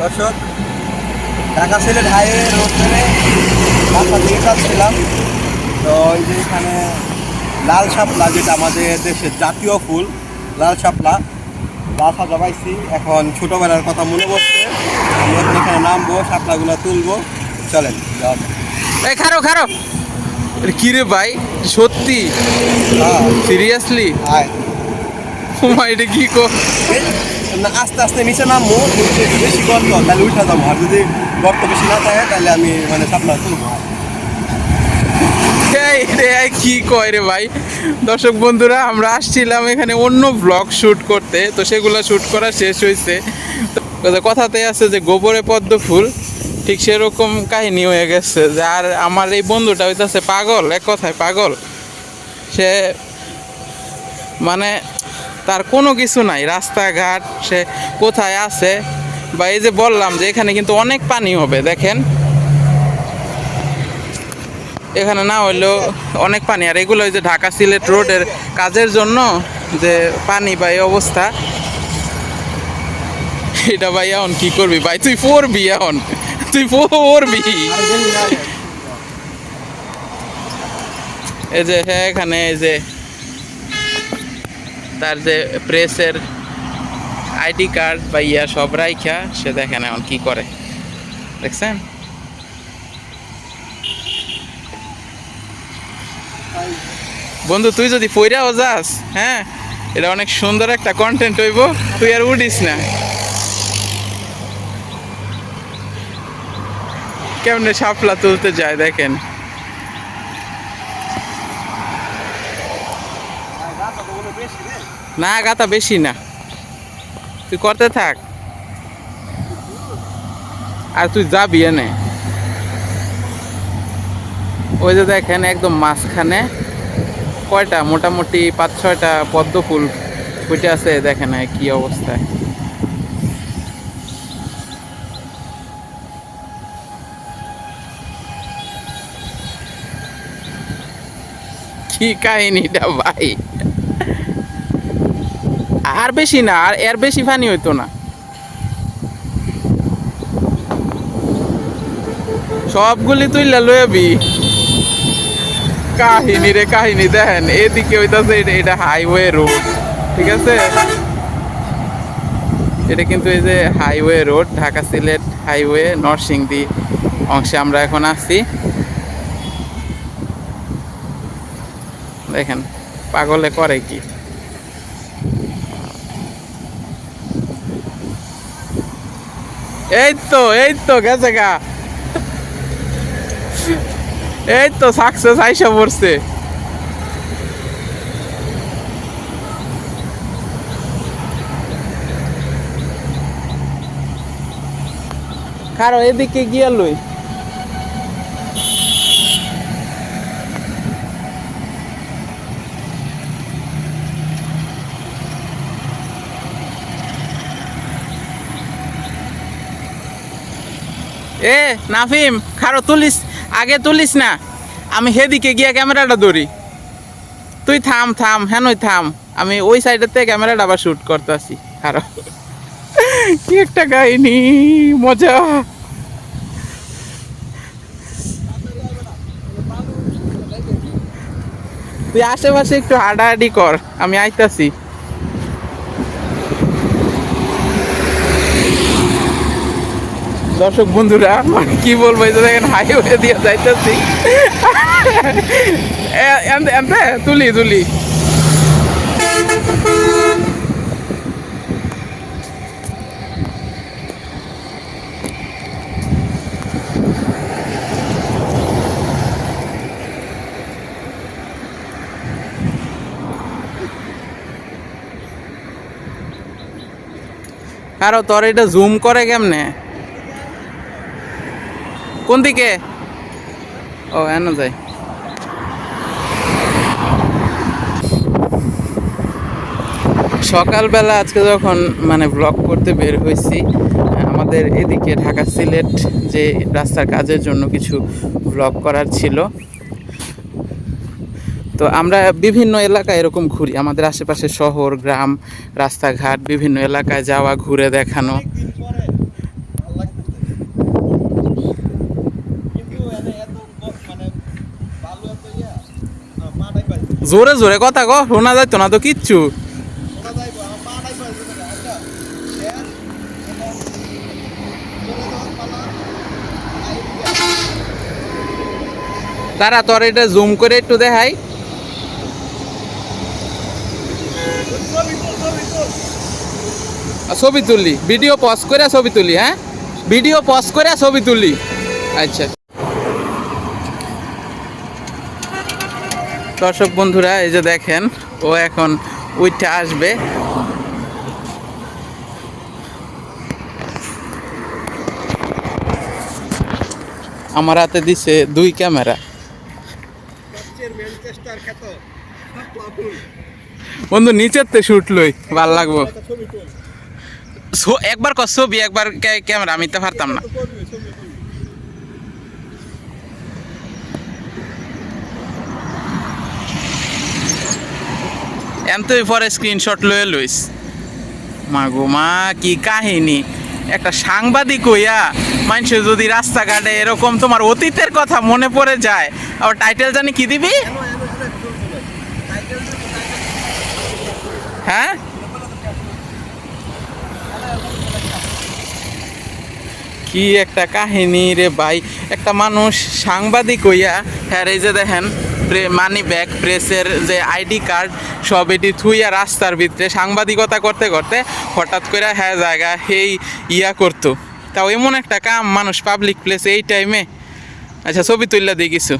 দর্শক, Dhaka Sylhet highway road ধরে রাস্তা দিয়ে যাচ্ছিলাম। তো এই যে এখানে লাল শাপলা, যেটা আমাদের দেশের জাতীয় ফুল, লাল শাপলা গাছা পাইছি। এখন ছোটোবেলার কথা মনে পড়ছে, আমি এখন এখানে নামবো, শাপলাগুলো তুলবো। চলেন যাওয়া যাক। এই খারো খারো, কি রে ভাই, সত্যি হ্যাঁ, সিরিয়াসলি? আয় এটা কি কো? না, আস্তে আস্তে নিচে নামবো, যদি বেশি গর্ত তাহলে উঠে যাবো, আর যদি গর্ত বেশি না থাকে তাহলে আমি মানে শাপলা তুলবো। এই রে, কি কয় রে ভাই। দর্শক বন্ধুরা, আমরা আসছিলাম এখানে অন্য ব্লগ শ্যুট করতে, তো সেগুলো শ্যুট করা শেষ হয়েছে। তো কথাতে আছে যে গোবরে পদ্ম ফুল, ঠিক সেরকম কাহিনী হয়ে গেছে। যে আর আমার এই বন্ধুটা হইতেছে পাগল, এক কথায় পাগল। সে মানে তার কোনো কিছু নাই, রাস্তাঘাট সে কোথায় আছে। বা এই যে বললাম যে এখানে কিন্তু অনেক পানি হবে, দেখেন এখানে না হইলেও অনেক পানি। আর এগুলো ওই যে ঢাকা সিলেট রোডের কাজের জন্য যে পানি বা এই অবস্থা, এটা ভাই এখন কি করবি ভাই, তুই পড়বি, এখন তুই পড়বি। এই যে হ্যাঁ, এখানে এই যে তার যে প্রেসের আইডি কার্ড বা ইয়া সব রাইখা সে দেখেন এখন কি করে, দেখছেন? বন্ধু, তুই যদি পইরাও যাস, হ্যাঁ, এটা অনেক সুন্দর একটা কন্টেন্ট হইব, তুই আর উঠিস না। কেমনে শাপলা তুলতে যায় দেখেন। না, গাতা বেশি না, তুই করতে থাক। আর তুই যাবি এনে, ওই যে দেখেন একদম মাঝখানে কয়টা, মোটামুটি 5-6টা পদ্ম ফুল ফুটে আছে, দেখেন কি অবস্থায়। কি কাহিনীটা ভাই, আর বেশি না, আর এর বেশি পানি হইতো না। সবগুলি তুই লয়াবি। কাহিনী রে কাহিনী, দেখেন এদিকে হইতাছে এটা হাইওয়ে রোড, ঠিক আছে? এটা কিন্তু এই যে highway road, Dhaka Sylhet highway Narsingdi অংশে আমরা এখন আছি। দেখেন পাগলে করে কি। এই তো গেছে গা, এই তো সাকসেস আইসা পড়ছে। কারো এদিকে গিয়া লই, এ নাফিম, খারো তুলিস, আগে তুলিস না, আমি সেদিকে গিয়া ক্যামেরাটা ধরি। তুই থাম থাম, হ্যাঁ নই থাম, আমি ওই সাইডেতে ক্যামেরাটা আবার শ্যুট করতে আসি। খারো, কি একটা কাহিনী, মজা। তুই আশেপাশে একটু হাঁটাহাঁটি কর, আমি আইতাছি। দর্শক বন্ধুরা, মানে কি বলবো, এই যে দেখেন হাইওয়ে দিয়ে যাইতেছি। তুলি তুলি, কারো তোর এটা জুম করে কেমনে, কোন দিকে? ও এনো যায়। সকালবেলা আজকে যখন মানে ব্লগ করতে বের হয়েছি, আমাদের এদিকে ঢাকা সিলেট যে রাস্তার কাজের জন্য কিছু ব্লগ করার ছিল। তো আমরা বিভিন্ন এলাকায় এরকম ঘুরি, আমাদের আশেপাশে শহর গ্রাম রাস্তাঘাট বিভিন্ন এলাকায় যাওয়া, ঘুরে দেখানো। জোরে জোরে কথা কো, শোনা যাইতো না তো কিচ্ছু। তারা তোর এটা জুম করে একটু দেখাই। ছবি তুলি, ভিডিও পজ করে ছবি তুলি, হ্যাঁ ভিডিও পজ করে ছবি তুলি। আচ্ছা দর্শক বন্ধুরা, এই যে দেখেন ও এখন উইঠে আসবে। আমার হাতে দিছে 2 ক্যামেরা। বন্ধু নিচের তে শুট লই, ভাল লাগবো। একবার কর ছবি, একবার ক্যামেরা, আমি তো পারতাম না। তুই পরে স্ক্রিনশট লয়ে লইস। মা গো মা, কি কাহিনী! একটা সাংবাদিক হইয়া মানুষের যদি রাস্তাঘাটে এরকম তোমার অতীতের কথা মনে পড়ে যায়, আবার টাইটেল জানি কি দিবি? হ্যাঁ কি একটা কাহিনী রে ভাই! একটা মানুষ সাংবাদিক হইয়া, হ্যাঁ এই যে দেখেন মানি ব্যাগ, প্রেসের যে আইডি কার্ড সব এটি থুইয়া রাস্তার ভিতরে সাংবাদিকতা করতে করতে হঠাৎ করে হ্যাঁ জায়গা এই ইয়া করতো। তাও এমন একটা কাম মানুষ পাবলিক প্লেসে এই টাইমে। আচ্ছা ছবি তুললা দিয়ে কিছু